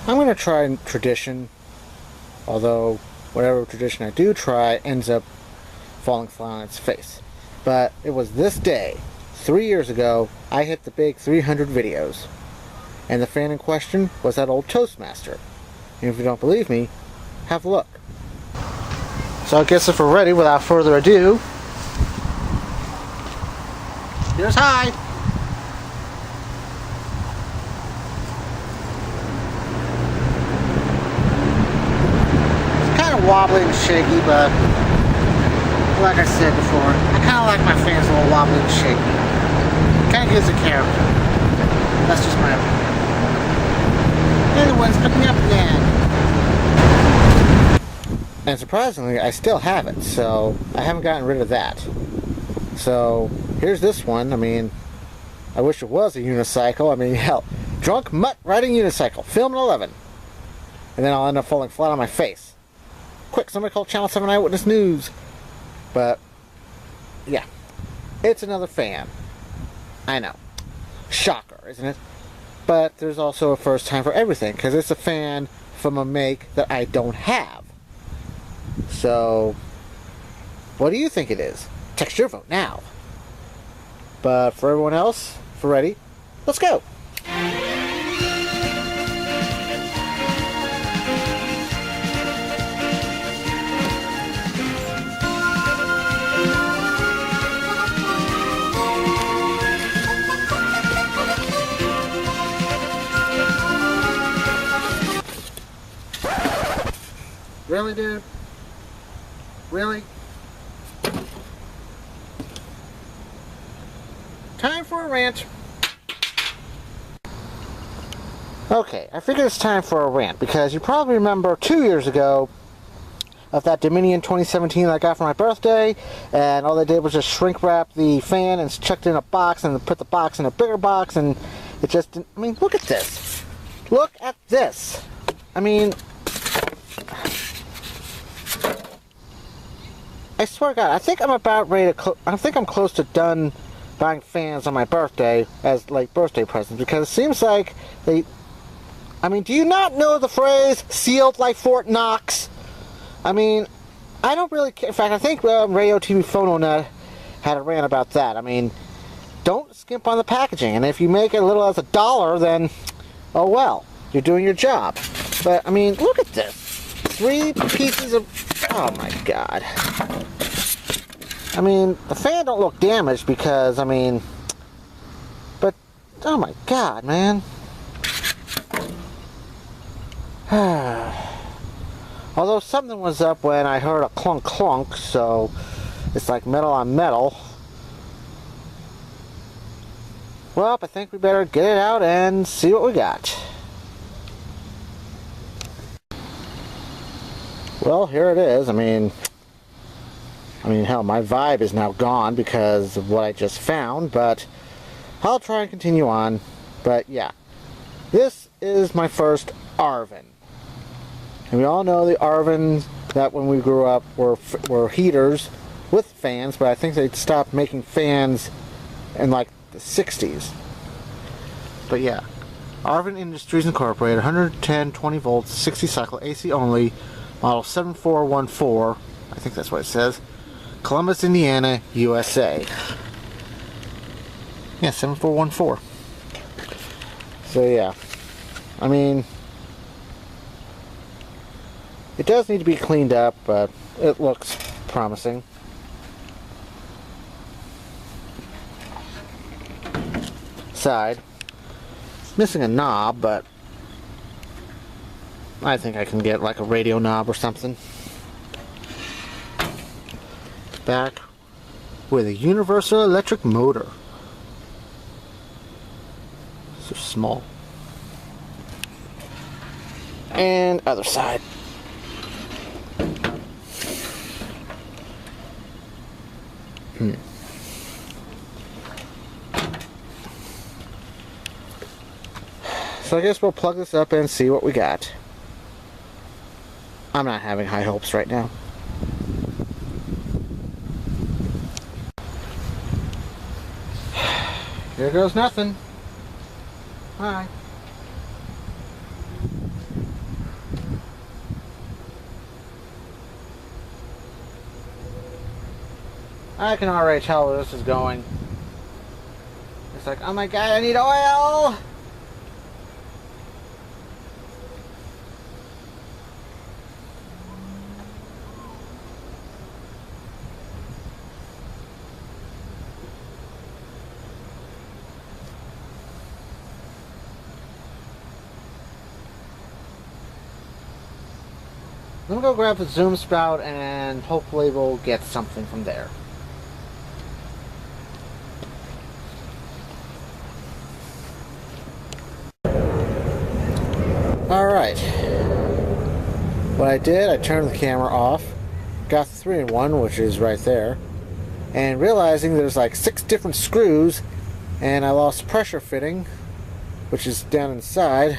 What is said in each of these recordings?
I'm going to try tradition, although whatever tradition I do try ends up falling flat on its face. But it was this day, 3 years ago, I hit the big 300 videos. And the fan in question was that old Toastmaster. And if you don't believe me, have a look. So I guess if we're ready, without further ado, here's Hi! It's kind of wobbly and shaky, but like I said before, I kind of like my fans a little wobbly and shaky. It kind of gives a character. That's just my opinion. And the wind's picking me up again. And surprisingly, I still have it, so I haven't gotten rid of that. So, here's this one. I mean, I wish it was a unicycle. I mean, hell, drunk mutt riding unicycle, film at 11. And then I'll end up falling flat on my face. Quick, somebody call Channel 7 Eyewitness News. But, yeah, it's another fan. I know. Shocker, isn't it? But there's also a first time for everything, because it's a fan from a make that I don't have. So, what do you think it is? Text your vote now. But for everyone else, if we're ready, let's go. Really, dude? Really? Time for a rant. Okay, I figured it's time for a rant because you probably remember 2 years ago of that Dominion 2017 that I got for my birthday, and all they did was just shrink wrap the fan and chucked it in a box and put the box in a bigger box, and it just didn't, I mean, look at this. Look at this. I mean, I swear to God, I think I'm about ready to. I think I'm close to done buying fans on my birthday as like birthday presents, because it seems like they. I mean, do you not know the phrase "sealed like Fort Knox"? I mean, I don't really care. In fact, I think Radio TV Phononet had a rant about that. I mean, don't skimp on the packaging, and if you make it a little as $1, then oh well, you're doing your job. But I mean, look at this. 3 pieces of. Oh my God. I mean, the fan don't look damaged because, I mean, but, oh my God, man. Although something was up when I heard a clunk clunk, so it's like metal on metal. Well, I think we better get it out and see what we got. Well, here it is. I mean, hell, my vibe is now gone because of what I just found, but I'll try and continue on. But yeah, this is my first Arvin. And we all know the Arvins that when we grew up were heaters with fans, but I think they stopped making fans in like the 60s. But yeah, Arvin Industries Incorporated, 110, 20 volts, 60 cycle, AC only, model 7414, I think that's what it says, Columbus, Indiana, USA. Yeah, 7414. So yeah, I mean, it does need to be cleaned up, but it looks promising. Side, missing a knob, but I think I can get like a radio knob or something. Back with a universal electric motor. So small. And other side. So I guess we'll plug this up and see what we got. I'm not having high hopes right now. Here goes nothing. Bye. I can already tell where this is going. It's like, oh my god, I need oil! I'm gonna go grab the zoom spout and hopefully we'll get something from there. Alright. What I did, I turned the camera off, got the 3-in-1, which is right there, and realizing there's like 6 different screws, and I lost pressure fitting, which is down inside.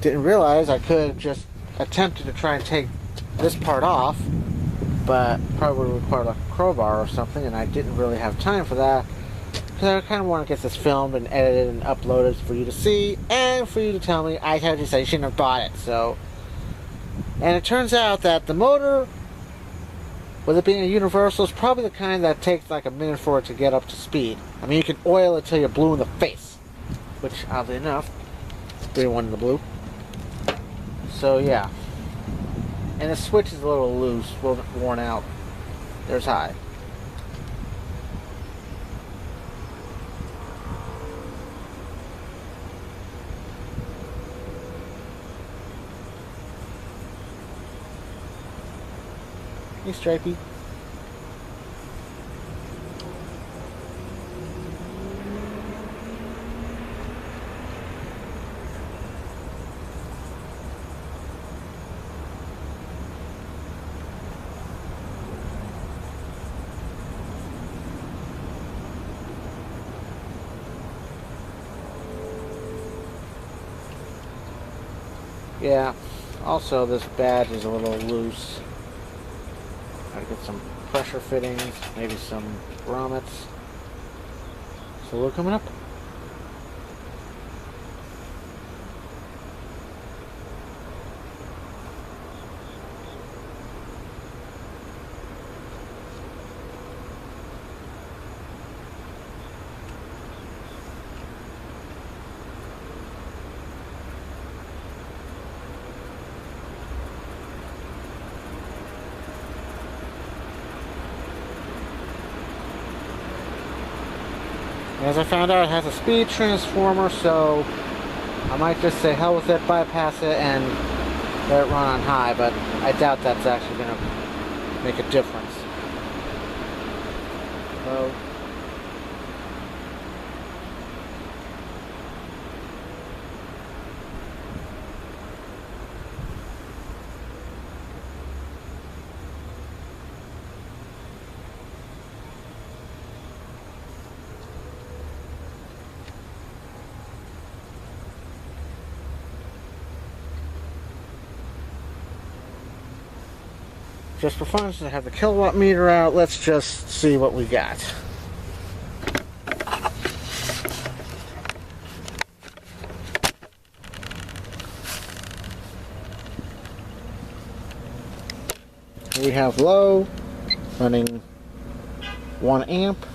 Didn't realize I could just attempted to try and take this part off, but probably would require like a crowbar or something, and I didn't really have time for that because I kind of want to get this filmed and edited and uploaded for you to see and for you to tell me I told you so you shouldn't have bought it. So, and it turns out that the motor, with it being a universal, is probably the kind that takes like a minute for it to get up to speed. I mean, you can oil it till you're blue in the face, which oddly enough, 3-in-1 in the blue. So yeah, and the switch is a little loose, a little bit worn out. There's high. Hey, Stripey. Yeah, also this badge is a little loose. Gotta get some pressure fittings, maybe some grommets. So we're coming up. As I found out, it has a speed transformer, so I might just say hell with it, bypass it, and let it run on high, but I doubt that's actually going to make a difference. So, just for fun, since I have the kilowatt meter out, let's just see what we got. We have low, running 1 amp,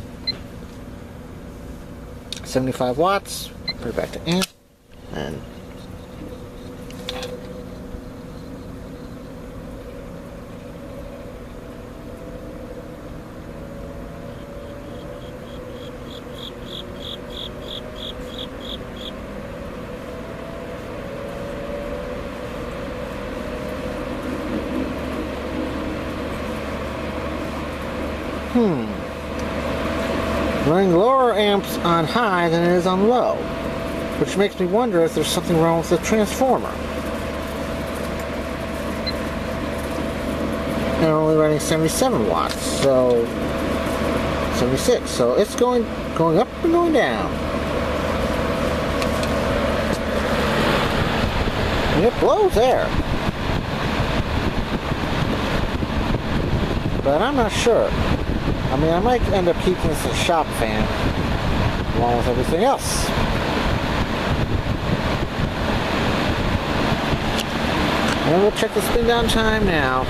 75 watts, put it back to amp, and running lower amps on high than it is on low, which makes me wonder if there's something wrong with the transformer. And only running 77 watts, so 76, so it's going up and going down. And it blows air, but I'm not sure. I mean, I might end up keeping this a shop fan, along with everything else. And we'll check the spin down time now.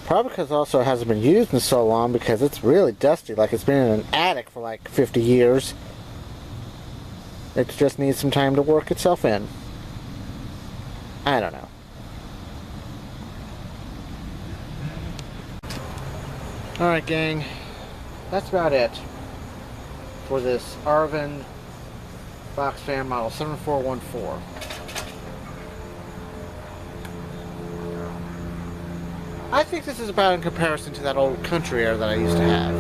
Probably because also it hasn't been used in so long, because it's really dusty, like it's been in an attic for like 50 years. It just needs some time to work itself in. I don't know. Alright, gang. That's about it for this Arvin box fan model 7414. I think this is about in comparison to that old country air that I used to have,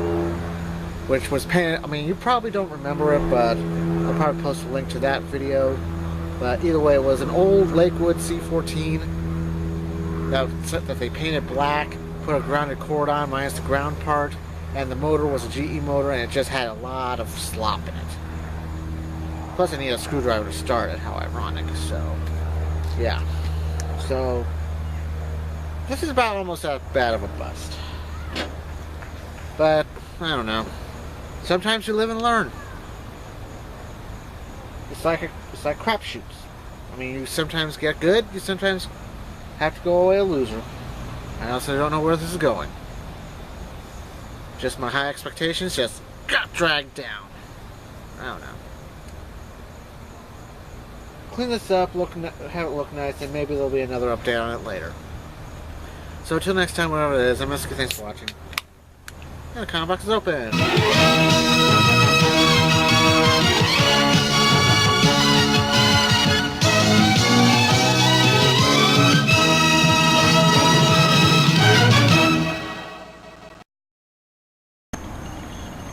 which was painted. I mean, you probably don't remember it, but I'll probably post a link to that video. But either way, it was an old Lakewood C14 that they painted black, put a grounded cord on minus the ground part, and the motor was a GE motor, and it just had a lot of slop in it. Plus, I need a screwdriver to start it. How ironic. So, yeah. So, this is about almost that bad of a bust. But, I don't know. Sometimes you live and learn. It's like crapshoots. I mean, you sometimes get good, you sometimes have to go away a loser. I also don't know where this is going. Just my high expectations just got dragged down. I don't know. Clean this up, have it look nice, and maybe there'll be another update on it later. So until next time, whatever it is, I'm Eskie. Thanks for watching. And the comment box is open.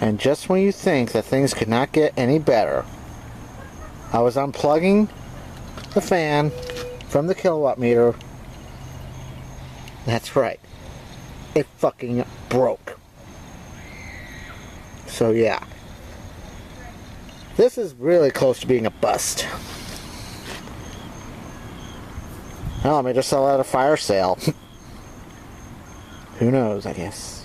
And just when you think that things could not get any better, I was unplugging the fan from the kilowatt meter. That's right. It fucking broke. So yeah. This is really close to being a bust. Well, I may just sell at a fire sale. Who knows, I guess.